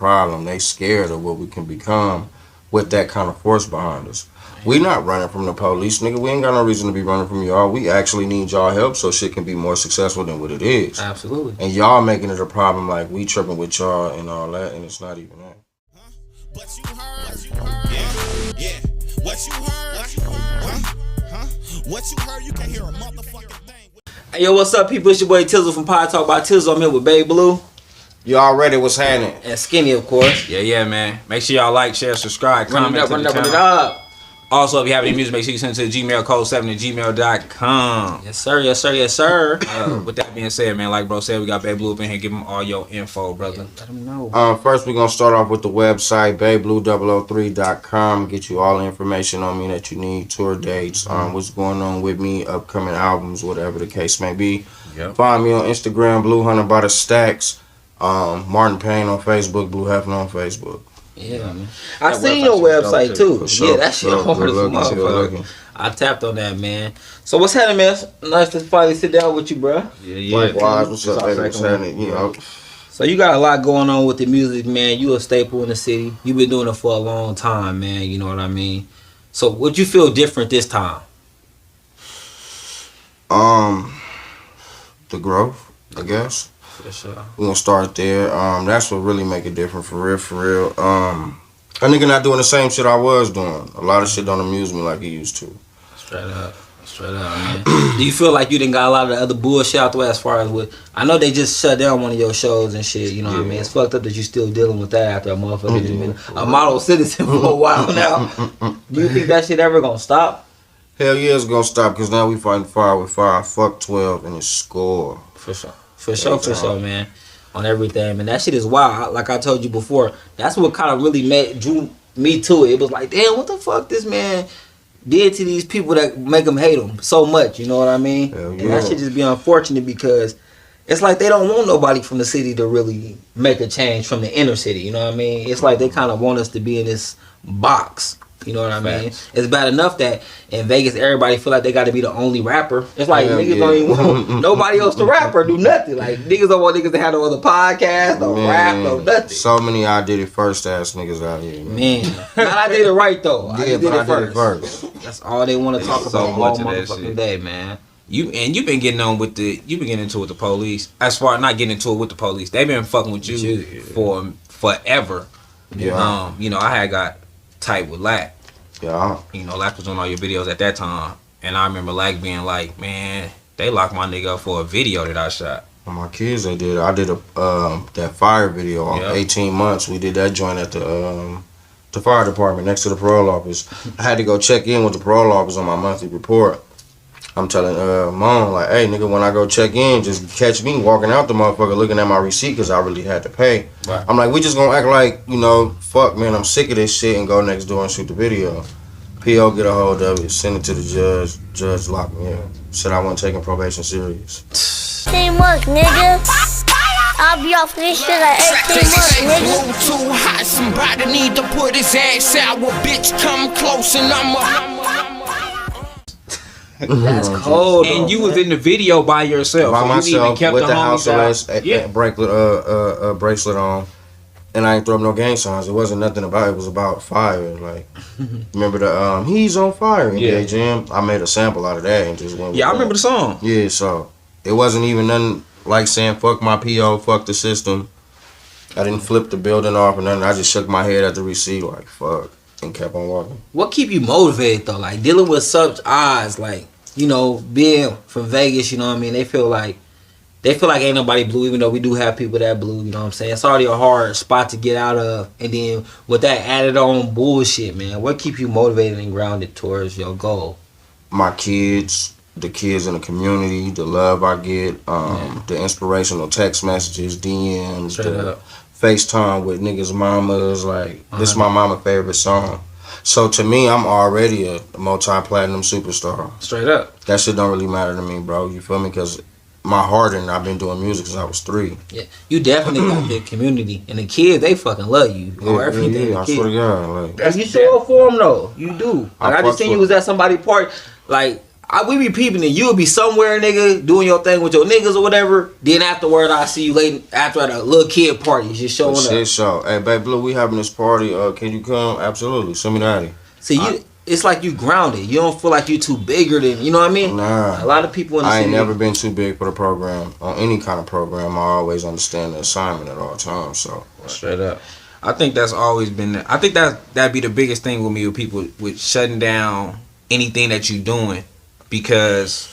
problem. They scared of what we can become with that kind of force behind us. We not running from the police, nigga. We ain't got no reason to be running from y'all. We actually need y'all help so shit can be more successful than what it is. Absolutely. And y'all making it a problem like we tripping with y'all and all that, and it's not even that. What you heard? Yeah. What you heard? What you heard? You can't hear a motherfucking thing. Hey, yo, what's up, people? It's your boy Tizzle from Talk By Tizzle. I'm here with Babe Blue. You already what's happening. And Skinny, of course. Yeah, man. Make sure y'all like, share, subscribe, comment. Run it up. Also, if you have any music, make sure you send it to the Gmail code 7@gmail.com. Yes, sir. With that being said, man, like bro said, we got Babe Blue up in here. Give him all your info, brother. Let him know. First, we're going to start off with the website, babeblue003.com. Get you all the information on me that you need, tour dates, what's going on with me, upcoming albums, whatever the case may be. Yep. Find me on Instagram, Blue Hunter by the Stacks. Martin Payne on Facebook, Blue Hefner on Facebook. Yeah, man. I seen your website too. Sure. Yeah, that shit hard as a motherfucker. I tapped on that, man. So what's happening, man? Nice to finally sit down with you, bro. Yeah. Likewise, what's up, baby? What's happening? You know. So you got a lot going on with the music, man. You a staple in the city. You've been doing it for a long time, man. You know what I mean? So what you feel different this time? The growth, I guess. For sure. We're gonna start there. That's what really make it different for real. A nigga not doing the same shit I was doing. A lot of shit don't amuse me like he used to. Straight up, man. Do you feel like you done got a lot of the other bullshit out the way as far as what? I know they just shut down one of your shows and shit, you know what I mean? It's fucked up that you still dealing with that after a motherfucker just been a model citizen for a while now. Do you think that shit ever gonna stop? Hell yeah, it's gonna stop because now we fighting fire with fire. Fuck 12 and it's score. For sure, man. On everything, man. That shit is wild. Like I told you before, that's what kind of really drew me to it. It was like, damn, what the fuck this man did to these people that make them hate him so much, you know what I mean? Hell yeah. And that shit just be unfortunate because it's like they don't want nobody from the city to really make a change from the inner city, you know what I mean? It's like they kind of want us to be in this box. You know what I mean? It's bad enough that in Vegas everybody feel like they got to be the only rapper. It's like niggas don't even want nobody else to rap or do nothing. Like niggas don't want niggas to have no other podcast, no rap, no nothing. So many I did it first ass niggas out here. Man, I did it right though. I did it first. That's all they want to talk about all motherfucking day, man. You've been getting into it with the police. As far as not getting into it with the police, they've been fucking with you for forever. Yeah. I had got tight with Lack. Yeah. Lack was on all your videos at that time. And I remember Lack being like, man, they locked my nigga up for a video that I shot. On my kids, they did. I did that fire video on 18 months. We did that joint at the fire department next to the parole office. I had to go check in with the parole office on my monthly report. I'm telling Mom, like, hey, nigga, when I go check in, just catch me walking out the motherfucker looking at my receipt because I really had to pay. Right. I'm like, we just gonna act like, fuck, man, I'm sick of this shit and go next door and shoot the video. P.O. get a hold of it, send it to the judge. Judge locked me up. Said I wasn't taking probation serious. Teamwork, nigga. I'll be off this shit at 18 months, nigga. Too hot, somebody need to put his ass out. Well, bitch, come close and That's cold. And you was in the video by yourself. By myself, kept with the house arrest bracelet. bracelet on. And I ain't throw up no gang signs. It wasn't nothing about it. It was about fire. Like, remember the he's on fire in the gym? I made a sample out of that and just went with I remember the song. Yeah, so it wasn't even nothing like saying fuck my PO, fuck the system. I didn't flip the building off or nothing. I just shook my head at the receipt like fuck and kept on walking. What keep you motivated though? Like dealing with such odds, like, being from Vegas, you know what I mean? They feel like ain't nobody blue, even though we do have people that blue, you know what I'm saying? It's already a hard spot to get out of. And then with that added on bullshit, man, what keep you motivated and grounded towards your goal? My kids, the kids in the community, the love I get, the inspirational text messages, DMs, FaceTime with niggas' mamas, like, this is my mama's favorite song. So to me, I'm already a multi-platinum superstar. Straight up. That shit don't really matter to me, bro. You feel me? Because my heart and I've been doing music since I was 3. Yeah, you definitely got the community. And the kids, they fucking love you. Yeah, I swear to God. Like, you show up for them, though. You do. Like, I just seen you was at somebody's party. Like, we be peeping and you'll be somewhere, nigga, doing your thing with your niggas or whatever. Then afterward, I see you late after at a little kid party, just showing up. Shit show. Hey, Babe Blue, we having this party. Can you come? Absolutely. Send me the ID. See, it's like you grounded. You don't feel like you too bigger than, you know what I mean? Nah. A lot of people in the I city. ain't never been too big for the program. On any kind of program, I always understand the assignment at all times. So Straight up. I think that's always been. I think that'd be the biggest thing with me with people with shutting down anything that you doing, because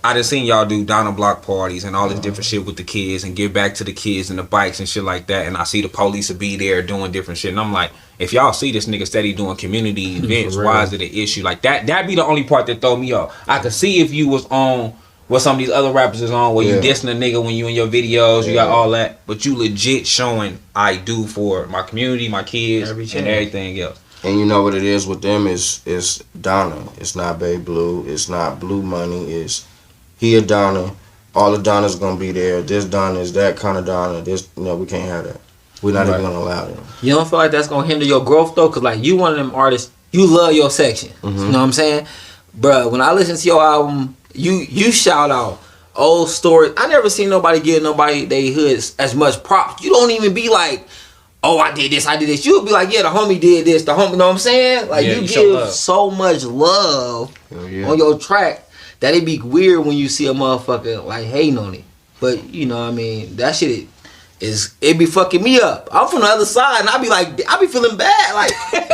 I just seen y'all do down the block parties and all this different shit with the kids and give back to the kids and the bikes and shit like that. And I see the police will be there doing different shit. And I'm like, if y'all see this nigga steady doing community events, why is it an issue? Like that'd be the only part that throw me off. I could see if you was on what some of these other rappers is on, where you dissing a nigga when you in your videos, you got all that, but you legit showing I do for my community, my kids, and everything else. And you know what it is with them is Donna. It's not Babe Blue. It's not Blue Money. It's he a Donna. All the Donnas gonna be there. This Donna is that kind of Donna. This we can't have that. We're not even gonna allow that. You don't feel like that's gonna hinder your growth though? Cause like you one of them artists, you love your section. You know what I'm saying? Bruh, when I listen to your album, you shout out old stories. I never seen nobody give nobody they hoods as much props. You don't even be like, oh, I did this. You'll be like, yeah, the homie did this. The homie, you know what I'm saying? Like you give so much love on your track that it be weird when you see a motherfucker like hating on it. But you know what I mean? That shit it be fucking me up. I'm from the other side and I be feeling bad like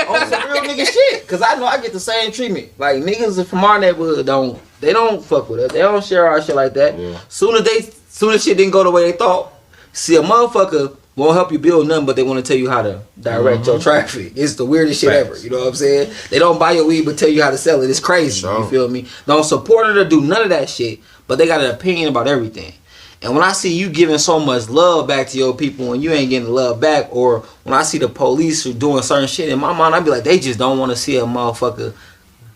on some real nigga shit. Cause I know I get the same treatment. Like niggas from our neighborhood don't fuck with us. They don't share our shit like that. Yeah. Soon as shit didn't go the way they thought, see a motherfucker won't help you build nothing, but they want to tell you how to direct your traffic. It's the weirdest shit ever. You know what I'm saying? They don't buy your weed but tell you how to sell it. It's crazy. You feel me? Don't support it or do none of that shit, but they got an opinion about everything. And when I see you giving so much love back to your people and you ain't getting love back, or when I see the police doing certain shit, in my mind I be like, they just don't want to see a motherfucker.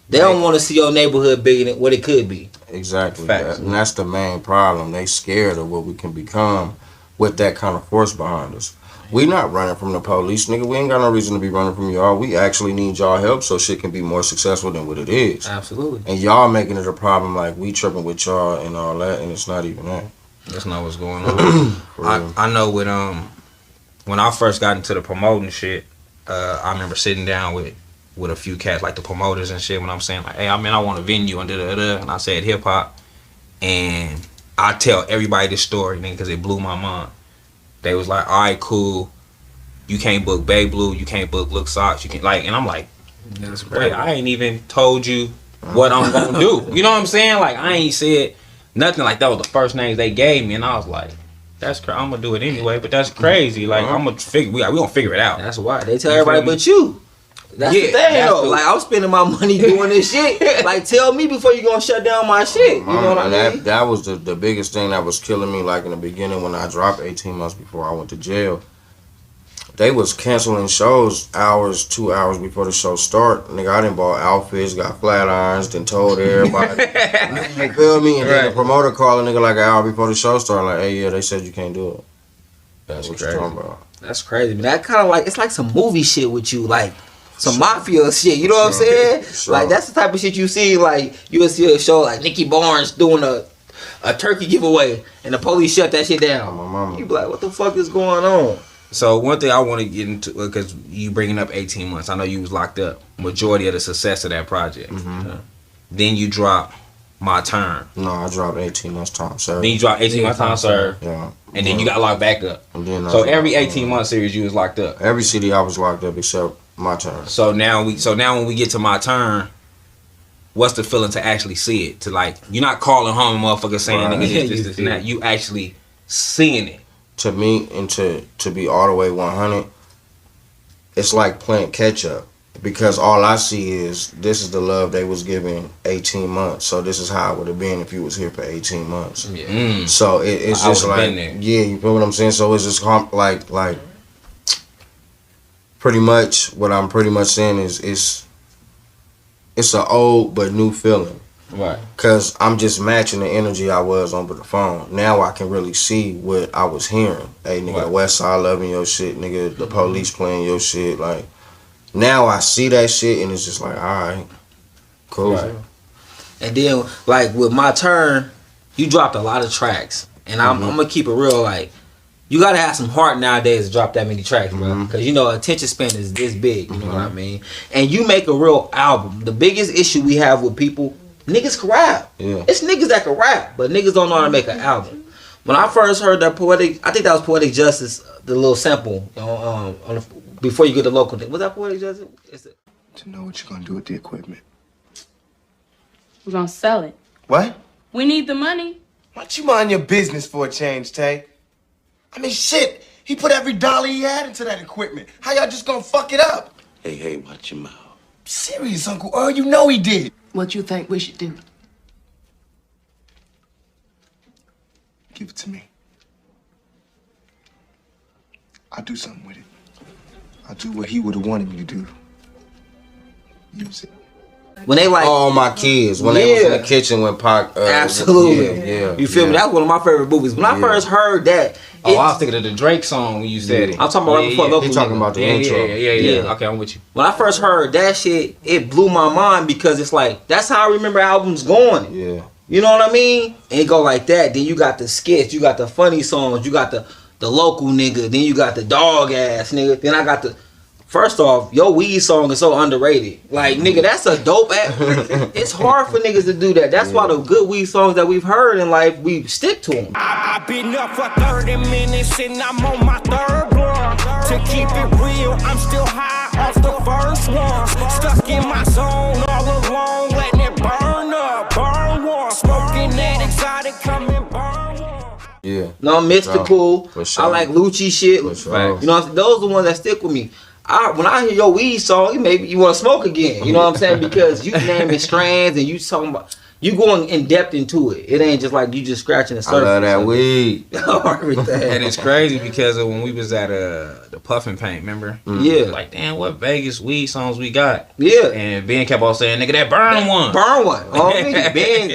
They don't want to see your neighborhood bigger than what it could be. Exactly. And that's the main problem. They scared of what we can become with that kind of force behind us. We not running from the police, nigga. We ain't got no reason to be running from y'all. We actually need y'all help so shit can be more successful than what it is. Absolutely. And y'all making it a problem like we tripping with y'all and all that, and it's not even that. That's not what's going on. I know with when I first got into the promoting shit, I remember sitting down with a few cats like the promoters and shit when I'm saying like, hey, I want a venue and and I said hip hop, and I tell everybody this story, nigga, because it blew my mind. They was like, all right, cool. You can't book Babe Blue. You can't book Look Socks. You can and I'm like, that's great. I ain't even told you what I'm gonna do. You know what I'm saying? Like I ain't said nothing. Like that was the first names they gave me, and I was like, that's I'm gonna do it anyway. But that's crazy. Like I'm gonna figure. We gonna figure it out. That's why they tell everybody but you. That's the thing though. Like I'm spending my money doing this shit. Like tell me before you gonna shut down my shit. You know what I mean? That was the biggest thing that was killing me. Like in the beginning when I dropped 18 months before I went to jail, they was canceling shows 2 hours before the show start. Nigga, I done bought outfits, got flat irons, then told everybody. You feel me? And then the promoter called a nigga like an hour before the show started. Like, hey, yeah, they said you can't do it. That's what you're talking about. That's crazy. Man, that kind of like it's like some movie shit with you, like. Some mafia shit, you know what I'm saying? Like that's the type of shit you see. Like you will see a show like Nicky Barnes doing a turkey giveaway, and the police shut that shit down. You be like, what the fuck is going on? So one thing I want to get into, because you bringing up 18 months, I know you was locked up. Majority of the success of that project. Then you drop My Turn. No, I dropped 18 months time served. Then you dropped 18 months time served. Yeah. And then you got locked back up. And then so every 18 month series you was locked up. Every CD I was locked up except My Turn. So now when we get to My Turn, what's the feeling to actually see it? To like you're not calling home a motherfucker saying nigga this and that. You actually seeing it. To me and to be all the way 100, it's like playing catch up. Because all I see is this is the love they was giving 18 months. So this is how it would have been if you was here for 18 months. Yeah. So it's just like, yeah, you feel what I'm saying? So it's just like pretty much what I'm pretty much saying is it's an old but new feeling. Right. Because I'm just matching the energy I was on the phone. Now I can really see what I was hearing. Hey, nigga, the West Side loving your shit. Nigga, the police playing your shit. Like, now I see that shit and it's just like, all right, cool. Right. And then like with My Turn, you dropped a lot of tracks, and I'm gonna keep it real. Like you gotta have some heart nowadays to drop that many tracks, bro. Because you know attention span is this big. You know what I mean? And you make a real album. The biggest issue we have with people, niggas can rap. Yeah. It's niggas that can rap, but niggas don't know how to make an album. When I first heard that I think that was Poetic Justice, the little sample before you get the local thing. Was that Poetic Justice? To know what you're gonna do with the equipment. We're gonna sell it. What? We need the money. Why don't you mind your business for a change, Tay? I mean, shit. He put every dollar he had into that equipment. How y'all just gonna fuck it up? Hey, watch your mouth. Serious, Uncle Earl. You know he did. What you think we should do? Give it to me. I'll do something with it. I'll do what he would have wanted me to do. Use it. When they like all my kids, when they was in the kitchen when Pac absolutely, you feel me? That's one of my favorite movies. When I first heard that, I was thinking of the Drake song when you said it. I'm talking about right before local. He talking about the intro. Yeah. Okay, I'm with you. When I first heard that shit, it blew my mind because it's like that's how I remember albums going. Yeah. You know what I mean? And it go like that. Then you got the skits, you got the funny songs, you got the local nigga, then you got the dog ass nigga. Then I got the first off, your weed song is so underrated. Like nigga, that's a dope ass. It's hard for niggas to do that. That's why the good weed songs that we've heard in life, we stick to them. I've been up for 30 minutes and I'm on my third blunt. To keep it real, I'm still high off the first one. Stuck in my zone all alone, letting it burn up, burn one. Smoking that exotic, come and burn one. Yeah. No, Mystical. Sure. I like Lucci shit. Sure. You know, those are the ones that stick with me. When I hear your weed song, it maybe you want to smoke again. You know what I'm saying? Because you naming strands and you talking about you going in depth into it. It ain't just like you just scratching the surface. I love that weed. And it's crazy because of when we was at the Puffin Paint, remember? Yeah. Like, damn, what Vegas weed songs we got? Yeah. And Ben kept on saying, nigga, that burn one. Burn one. Ben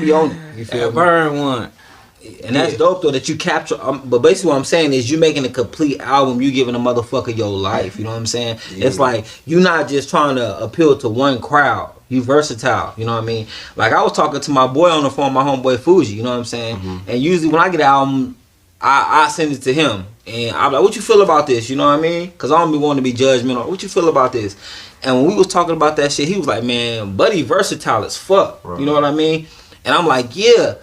be on it. You feel me? Burn one. And that's dope though that you capture. But basically, what I'm saying is you making a complete album. You giving a motherfucker your life. You know what I'm saying? Yeah. It's like you not just trying to appeal to one crowd. You versatile. You know what I mean? Like I was talking to my boy on the phone, my homeboy Fuji. You know what I'm saying? And usually when I get an album, I send it to him, and I'm like, "What you feel about this?" You know what I mean? Because I don't be wanting to be judgmental. What you feel about this? And when we was talking about that shit, he was like, "Man, Buddy versatile as fuck." Right. You know what I mean? And I'm like, "Yeah."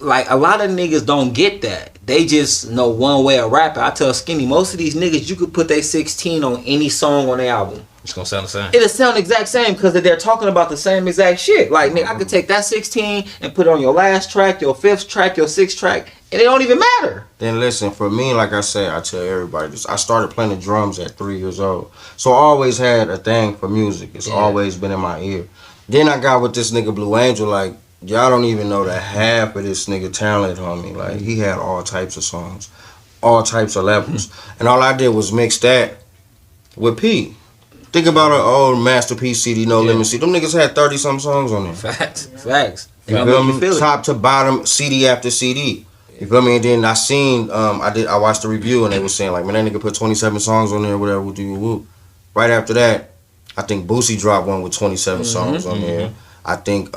Like a lot of niggas don't get that. They just know one way of rapping. I tell Skinny, most of these niggas, you could put their 16 on any song on their album. It's gonna sound the same. It'll sound the exact same because they're talking about the same exact shit. Like nigga, I could take that 16 and put it on your last track, your 5th track, your 6th track, and it don't even matter. Then listen, for me, like I said, I tell everybody this. I started playing the drums at 3 years old, so I always had a thing for music. It's always been in my ear. Then I got with this nigga Blue Angel, like. Y'all don't even know the half of this nigga talent, homie. Like, he had all types of songs, all types of levels. And all I did was mix that with P. Think about an old Masterpiece CD, No Limit CD. Them niggas had 30-something songs on there. Facts. You feel me? Top to bottom, CD after CD. You feel me? And then I seen, I watched the review and they were saying, like, man, that nigga put 27 songs on there, whatever, whoop. Right after that, I think Boosie dropped one with 27 songs on there. I think,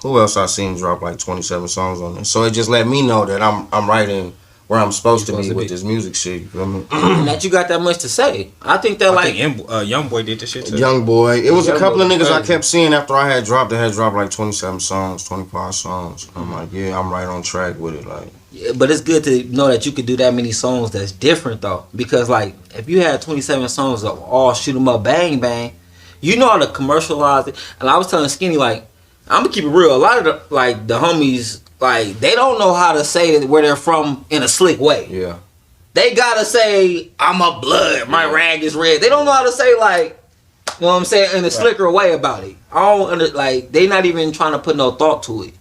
who else I seen drop like 27 songs on there? So it just let me know that I'm right in where I'm supposed to be with this music shit. You feel me? And that you got that much to say. I think that I think Young Boy did this shit too. Young Boy. It was a couple of niggas I kept seeing after I had dropped. They had dropped like 27 songs, 25 songs. I'm like, yeah, I'm right on track with it. Like, yeah, but it's good to know that you could do that many songs that's different though. Because like, if you had 27 songs of all shoot 'em up, bang bang, you know how to commercialize it. And I was telling Skinny like, I'm gonna keep it real. A lot of the homies, like, they don't know how to say where they're from in a slick way. Yeah. They gotta say, I'm a blood, my rag is red. They don't know how to say, like, you know what I'm saying, in a slicker way about it. They not even trying to put no thought to it.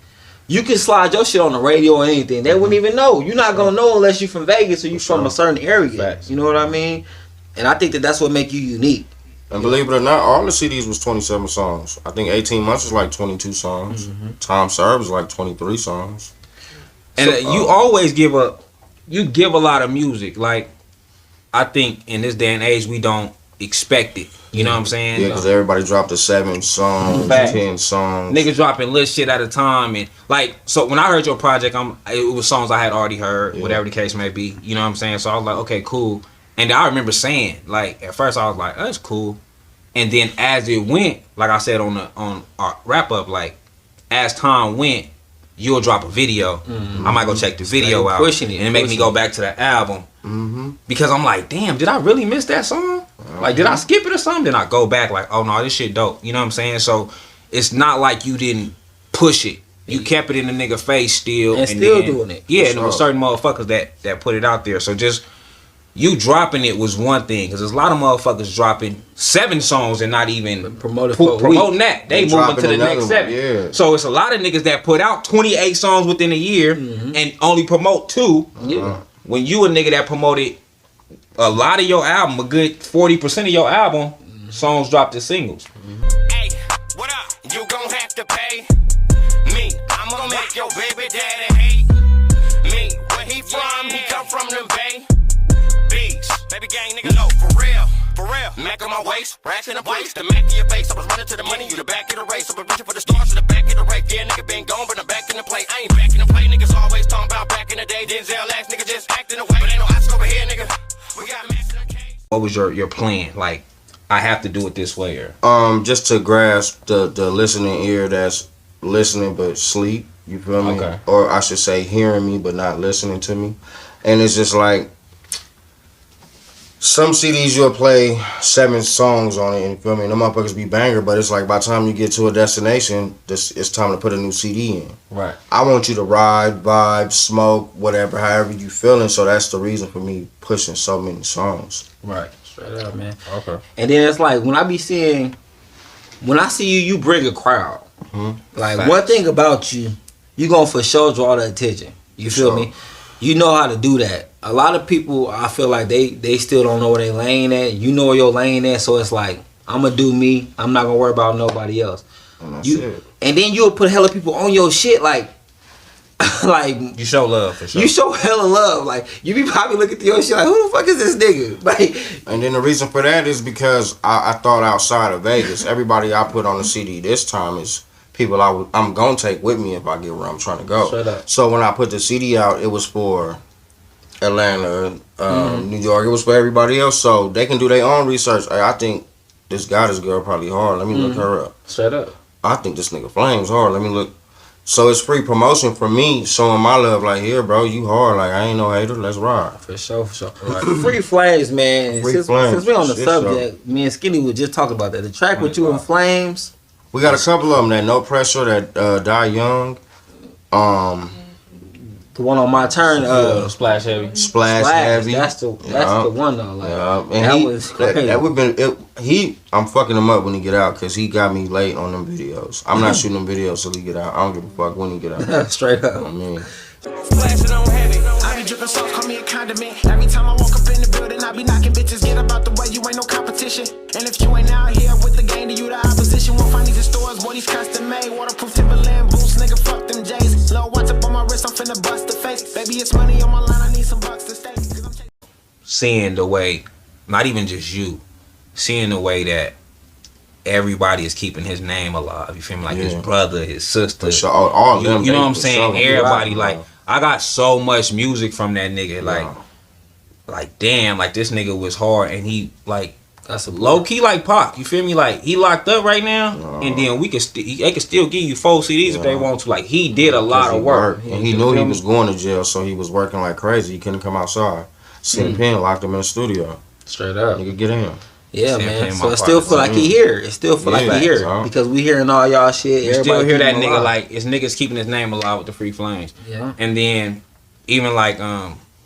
You can slide your shit on the radio or anything. They wouldn't even know. You're not gonna know unless you from Vegas or you from a certain area. Facts. You know what I mean? And I think that's what make you unique. And believe it or not, all the CDs was 27 songs. I think 18 Months was like 22 songs. Tom Serve was like 23 songs. And you always give a lot of music. Like, I think in this day and age, we don't expected. You know what I'm saying? Yeah, because everybody dropped the 7 songs, Fact. 10 songs. Niggas dropping little shit at a time, and like, so when I heard your project, it was songs I had already heard, whatever the case may be. You know what I'm saying? So I was like, okay, cool. And I remember saying, like, at first I was like, oh, that's cool. And then as it went, like I said on our wrap up, like, as time went, you'll drop a video. I might go check the video out, and it make me go back to the album because I'm like, damn, did I really miss that song? Like, did I skip it or something? Then I go back like, oh no, this shit dope. You know what I'm saying? So it's not like you didn't push it. You kept it in the nigga face still, and still doing it. Yeah, and there was certain motherfuckers that put it out there. So just you dropping it was one thing, because there's a lot of motherfuckers dropping 7 songs and not even promoting that. They moving to the next 7. Yeah. So it's a lot of niggas that put out 28 songs within a year and only promote 2. Yeah. When you a nigga that promoted a lot of your album, a good 40% of your album, songs dropped as singles. Hey, what up? You gon' have to pay me. I'm gonna make your baby daddy hate me. Where he from? He come from the Bay Beach. Baby gang nigga, no, for real. For real. Mac on my waist, racks in the place. The Mac in your face. I was running to the money, you the back of the race. I've been reaching for the stars to the back of the race. Yeah, nigga been gone, but I'm back in the play. I ain't back in the play. Niggas always talking about back in the day. Denzel ass nigga just acting away. But ain't no Oscar over here, nigga. We got Max in the case. What was your plan? Like, I have to do it this way, or just to grasp the listening ear that's listening but sleep. You feel me? Okay. Or I should say hearing me but not listening to me. And it's just like some CDs you'll play 7 songs on it, and you feel me? And the motherfuckers be banger, but it's like by the time you get to a destination, it's time to put a new CD in. right? I want you to ride, vibe, smoke, whatever, however you feeling. So that's the reason for me pushing so many songs. Right. Straight up, man. Okay. And then it's like when I see you, you bring a crowd. Like Facts. one thing about you, you gonna for sure draw the attention. You feel me? You know how to do that. A lot of people, I feel like they still don't know where they lane at. You know where your lane at, so it's like I'm gonna do me. I'm not gonna worry about nobody else. And that's it. And then you'll put hella people on your shit, like You show love for sure. you show hella love. Like you be probably looking through your shit like, who the fuck is this nigga? Like, And then the reason for that is because I thought outside of Vegas. Everybody I put on the CD this time is people I'm gonna take with me if I get where I'm trying to go. Straight up. So when I put the CD out, it was for Atlanta, New York. It was for everybody else, so they can do their own research. Hey, I think this girl probably hard. Let me look her up. straight up. I think this nigga Flames hard. Let me look. So it's free promotion for me, showing my love. Like, here, bro, you hard. Like, I ain't no hater. Let's ride. For sure, for sure. Free Flames, man. Free since, Flames. since we on the Shit, subject, me and Skinny was just talking about that. The track with you and Flames. We got a couple of them. That No Pressure, that Die Young, The one on my turn, Splash Heavy. Splash Heavy. That's the one though. Like And that was crazy. that would been I'm fucking him up when he get out because he got me late on them videos. I'm not shooting them videos till he get out. I don't give a fuck when he get out. Straight up. I mean, Splashing on heavy. I be dripping sauce, call me a condiment. Every time I walk up in the building, I be knocking bitches. Get about the way, you ain't no competition. And if you ain't out here with the game, then you the opposition. Won't find these in stores, boy, these custom made. Waterproof Timberland boots, nigga, fuck them J's. Little watch up on my wrist, I'm finna bust the face. Baby, it's money on my line, I need some bucks to stay. Seeing the way, not even just you, seeing the way that everybody is keeping his name alive. You feel me? Like his brother, his sister. for sure, all them. You know what I'm for saying? sure. Everybody, Yeah. like, I got so much music from that nigga. Yeah. Like damn, like this nigga was hard, and he like That's a low key like Pac. You feel me? Like he locked up right now, and then they can still give you 4 CDs if they want to. Like he did a lot of work, And he knew he was going to jail, so he was working like crazy. He couldn't come outside. Sitting pen, locked him in the studio. Straight up. Nigga, get in. Yeah, Same man. thing, So my it still feel partner. like he here. It still feel like Yeah, he here so. because we hearing all y'all shit. You still Everybody hear that keeping him nigga alive. like it's niggas keeping his name alive with the Free Flames. Yeah. And then even like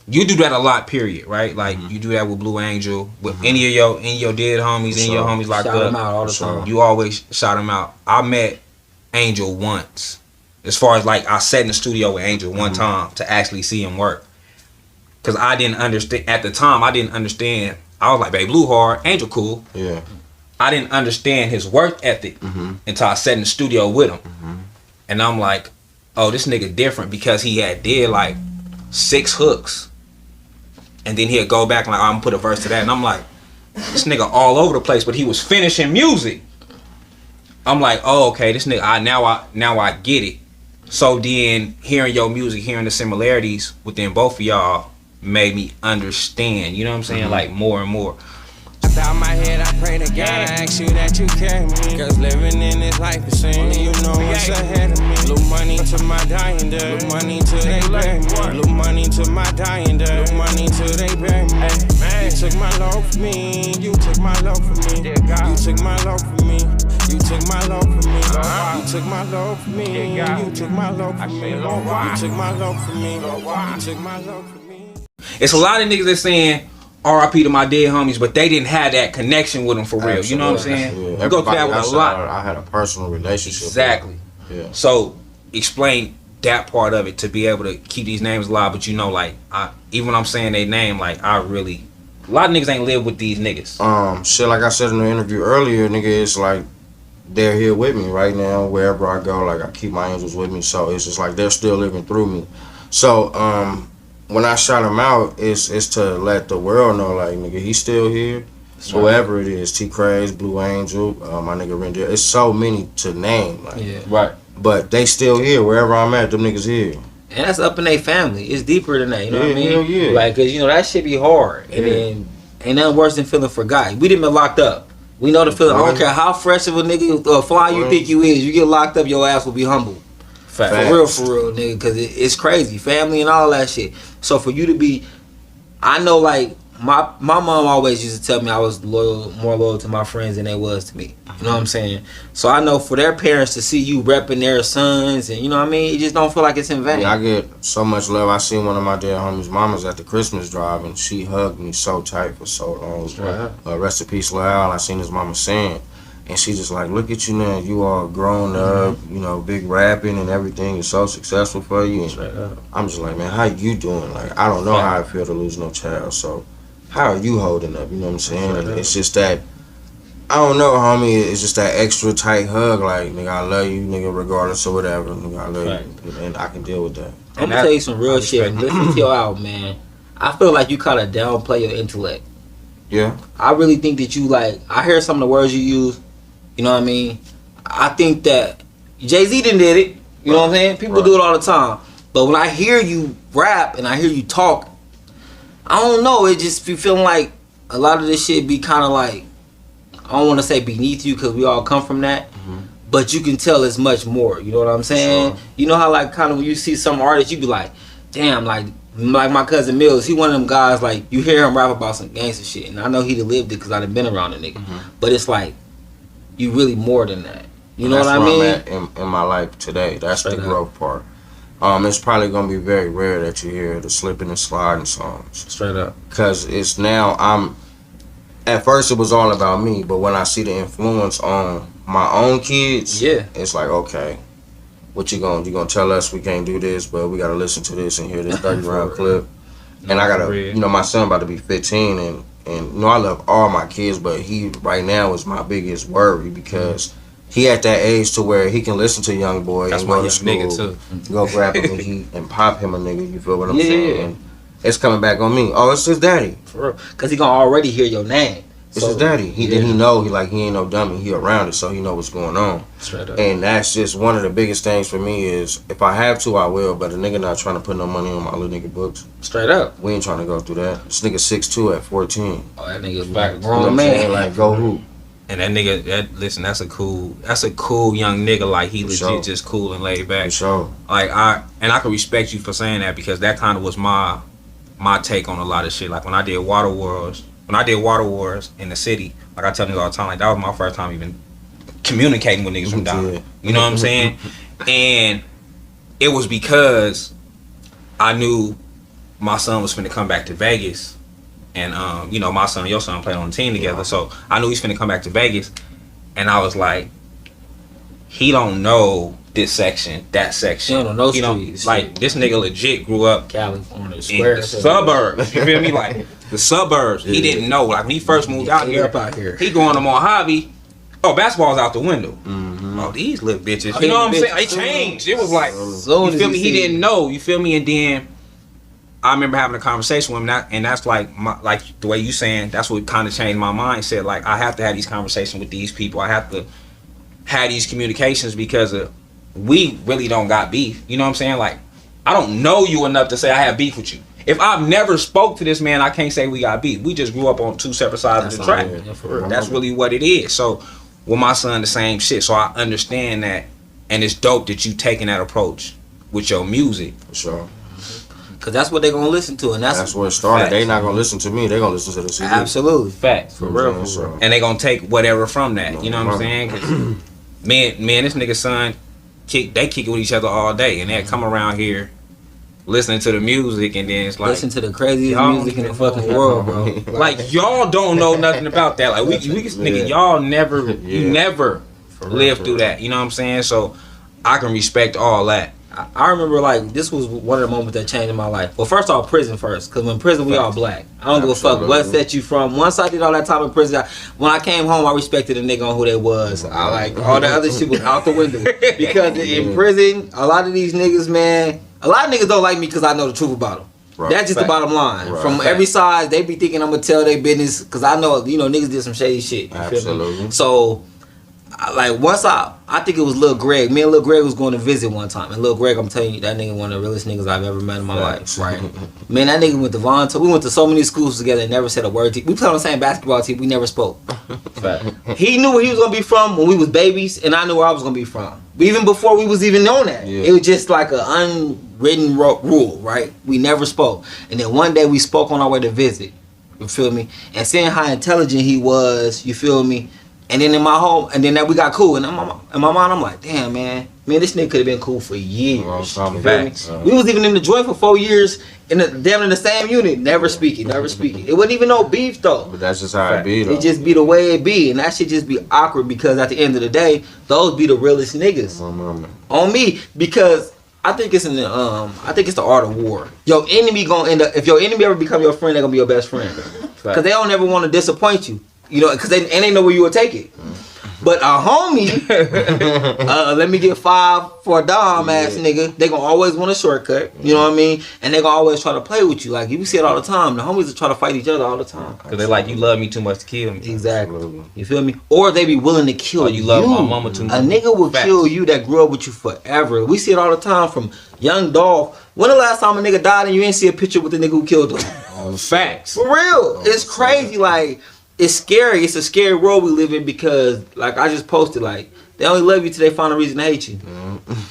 you do that a lot, period, right? Like you do that with Blue Angel, with any of your dead homies, any of your homies locked Shout up. him out all the For sure. time. You always shout him out. I met Angel once. As far as like I sat in the studio with Angel one time to actually see him work. Cause I didn't understand at the time. I didn't understand. I was like, "Babe, Blue hard, Angel cool." Yeah. I didn't understand his work ethic until I sat in the studio with him, and I'm like, "Oh, this nigga different," because he did like 6 hooks, and then he'll go back and like, "I'm gonna put a verse to that," and I'm like, this nigga all over the place, but he was finishing music. I'm like, oh, okay, this nigga, now I get it. So then hearing your music, hearing the similarities within both of y'all made me understand, you know what I'm saying? Like more and more. Out my head, I pray to God, I ask you that you carry me. Cause living in this life is only you know what's ahead of me. Little money to my dying day. Little money till they bury me. Little money to my dying day. Little money till they bury me. You took my love for me. You took my love for me. You took my love for me. You took my love for me. You took my love for me. You took my love for me. You took my love for me. You took my love for me. It's a lot of niggas that saying R.I.P. to my dead homies, but they didn't have that connection with them for real. Absolutely. You know what I'm saying? Yeah. You go through that with a lot. I had a personal relationship. Exactly. Yeah. So explain that part of it to be able to keep these names alive. But you know, like even when I'm saying their name, like a lot of niggas ain't live with these niggas. Shit, like I said in the interview earlier, nigga, it's like they're here with me right now wherever I go. Like I keep my angels with me, so it's just like they're still living through me. So when I shout him out, it's to let the world know, like, nigga, he's still here. That's whoever right. It is, T. Craze, Blue Angel, my nigga Rendell. It's so many to name, like, yeah, right. But they still here wherever I'm at. Them niggas here. And that's up in their family. It's deeper than that. You know what I mean? Hell yeah. Like, cause you know that shit be hard, and then ain't nothing worse than feeling forgotten. We didn't been locked up. We know the feeling. I don't care how fresh of a nigga or fly you think you is. You get locked up, your ass will be humbled. Fact. For real, nigga, because it's crazy. Family and all that shit. So for you to be, I know, like, my mom always used to tell me I was more loyal to my friends than they was to me. You know what I'm saying? So I know for their parents to see you repping their sons, and you know what I mean, you just don't feel like it's in vain. Yeah, I get so much love. I seen one of my dead homies' mamas at the Christmas drive, and she hugged me so tight for so long. Right. Rest in peace, Lil Al. I seen his mama saying. And she just like, look at you now. You all grown up, you know, big rapping and everything is so successful for you. And I'm just like, man, how you doing? Like, I don't know how I feel to lose no child. So, how are you holding up? You know what I'm saying? And it's just that, I don't know, homie. It's just that extra tight hug. Like, nigga, I love you, nigga, regardless of whatever. Nigga, I love you. And I can deal with that. I'm gonna tell you some real shit. Listen to your album, man. I feel like you kind of downplay your intellect. Yeah. I really think that you, like, I hear some of the words you use. You know what I mean? I think that Jay-Z did it. You know what I'm saying? People do it all the time. But when I hear you rap and I hear you talk, I don't know. It just be feeling like a lot of this shit be kind of like, I don't want to say beneath you because we all come from that. But you can tell it's much more. You know what I'm saying? Sure. You know how, like, kind of when you see some artists, you be like, damn, like my cousin Mills, he one of them guys, like, you hear him rap about some gangster shit. And I know he lived it because I done been around the nigga. But it's like, you really more than that. You know what I mean? That's where I'm at in my life today. That's the growth part. It's probably gonna be very rare that you hear the slipping and sliding songs. Straight up. Cause it's now at first it was all about me, but when I see the influence on my own kids, it's like, okay, what you gonna tell us we can't do this, but we gotta listen to this and hear this 30 round clip. And I gotta, you know, my son about to be 15 and you know, I love all my kids, but he right now is my biggest worry because he at that age to where he can listen to Young Boy and go to school, nigga too. go grab him and pop him a nigga. You feel what I'm saying? And it's coming back on me. Oh, it's his daddy. For real. Cause he gonna already hear your name. It's his daddy. He know he ain't no dummy. He around it, so he know what's going on. Straight up. And that's just one of the biggest things for me is if I have to, I will. But a nigga not trying to put no money on my little nigga books. Straight up. We ain't trying to go through that. This nigga 6'2" at 14. Oh, that nigga's back You know grown what I'm man. saying? Like, go hoop. And that nigga, listen, that's a cool young nigga. Like, he legit just cool and laid back. For sure. Like, I can respect you for saying that because that kind of was my take on a lot of shit. Like, when I did Water Wars in the city, like I tell niggas all the time, like, that was my first time even communicating with niggas from down there. You know what I'm saying? And it was because I knew my son was finna come back to Vegas. And, you know, my son and your son played on the team together. So I knew he's finna come back to Vegas. And I was like, he don't know this section, that section. He don't know you know, streets. like, this nigga legit grew up California in square the suburbs. You feel me? Like, the suburbs. He didn't know. Like, when he first moved out here, he going to Mojave. Oh, basketball's out the window. Oh, these little bitches. You know what I'm saying? They changed. It was like, you feel me? He didn't know. You feel me? And then I remember having a conversation with him, and that's like the way you saying. That's what kind of changed my mindset. Like I have to have these conversations with these people. I have to have these communications because we really don't got beef. You know what I'm saying? Like I don't know you enough to say I have beef with you. If I've never spoke to this man, I can't say we got beef. We just grew up on two separate sides of the track. That's really what it is. So with my son, the same shit. So I understand that, and it's dope that you taking that approach with your music. For sure. Cause that's what they're gonna listen to, and that's where it started. Facts. They not gonna listen to me. They gonna listen to the CD. Absolutely facts, for real. And they gonna take whatever from that. You know what I'm saying? Cause man, this nigga son, they kick it with each other all day, and they come around here listening to the music, and then it's like listen to the craziest music in the fucking world, bro. Like y'all don't know nothing about that. Like we nigga, y'all never, you never lived through that. You know what I'm saying? So I can respect all that. I remember like this was one of the moments that changed my life. Well, first off, prison first, cause when prison we all black. I don't give a fuck what set you from. Once I did all that time in prison, when I came home, I respected a nigga on who they was. I like all the other shit was out the window because in prison, a lot of these niggas, man, a lot of niggas don't like me because I know the truth about them. Right. That's just the bottom line. Right. From every side, they be thinking I'm gonna tell their business because I know niggas did some shady shit. Absolutely. So. Like once I think it was Lil Greg. Me and Lil Greg was going to visit one time, and Lil Greg, I'm telling you, that nigga one of the realest niggas I've ever met in my life. Right, man, that nigga went to Vonta. We went to so many schools together and never said a word. We played on the same basketball team. We never spoke. He knew where he was gonna be from when we was babies, and I knew where I was gonna be from. Even before we was even on that, it was just like an unwritten rule, right? We never spoke, and then one day we spoke on our way to visit. You feel me? And seeing how intelligent he was, you feel me? And then in my home, and then we got cool. And in my mind, I'm like, damn, man, this nigga could have been cool for years. You feel me? We was even in the joint for 4 years, in the same unit, never speaking. It wasn't even no beef though. But that's just how it be though. It just be the way it be, and that shit just be awkward because at the end of the day, those be the realest niggas on me because. I think it's the art of war. Your enemy gonna end up. If your enemy ever become your friend, they're gonna be your best friend. Cause they don't ever want to disappoint you. Cause they know where you will take it. But a homie, let me get 5 for a dime ass nigga. They gonna always want a shortcut. You know what I mean? And they gonna always try to play with you. Like you see it all the time. The homies will try to fight each other all the time. Cause they like you love me too much to kill me. Exactly. You feel me? Or they be willing to kill you. You love my mama too much. A nigga will kill you that grew up with you forever. We see it all the time from Young Dolph. When the last time a nigga died and you ain't see a picture with the nigga who killed him? Facts. For real. It's crazy. Like. It's scary. It's a scary world we live in because, like I just posted, like they only love you till they find a reason to hate you.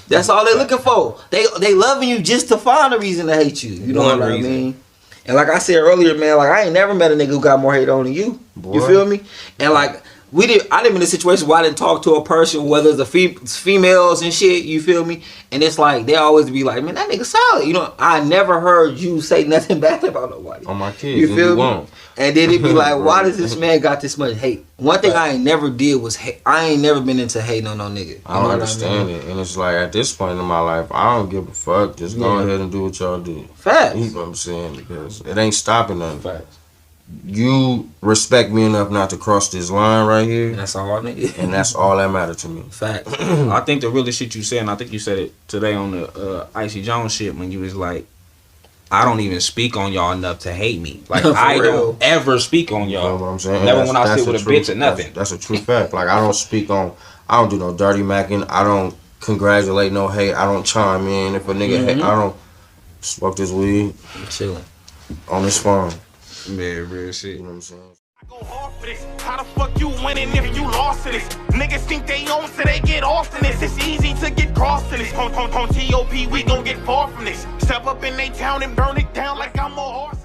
That's all they're looking for. They loving you just to find a reason to hate you. You know what I mean? And like I said earlier, man, like I ain't never met a nigga who got more hate on than you. Boy. You feel me? And like I didn't been in a situation where I didn't talk to a person, whether it's females and shit. You feel me? And it's like they always be like, man, that nigga solid. I never heard you say nothing bad about nobody. On my kids, you feel me? And then it be like, why does this man got this much hate? One thing I ain't never did was hate. I ain't never been into hating on no nigga. I don't understand it. And it's like, at this point in my life, I don't give a fuck. Just go ahead and do what y'all do. Facts. You know what I'm saying? Because it ain't stopping nothing. Facts. You respect me enough not to cross this line right here. That's all I need. And that's all that matters to me. Facts. I think the realest shit you said, and I think you said it today on the Icy Jones shit when you was like, I don't even speak on y'all enough to hate me. Like I don't ever speak on y'all. You know what I'm saying? Never when I sit with a bitch or nothing. That's a true fact. Like I don't do no dirty macking. I don't congratulate no hate. I don't chime in if a nigga hate. I don't smoke this weed. I'm chilling on this phone. Man, real shit. You know what I'm saying? I go hard for this. How the fuck you winning if you lost to this? Niggas think they own so they get off in this. It's easy to get crossed to this. On TOP, we gon' get far from this. Step up in they town and burn it down like I'm a horse.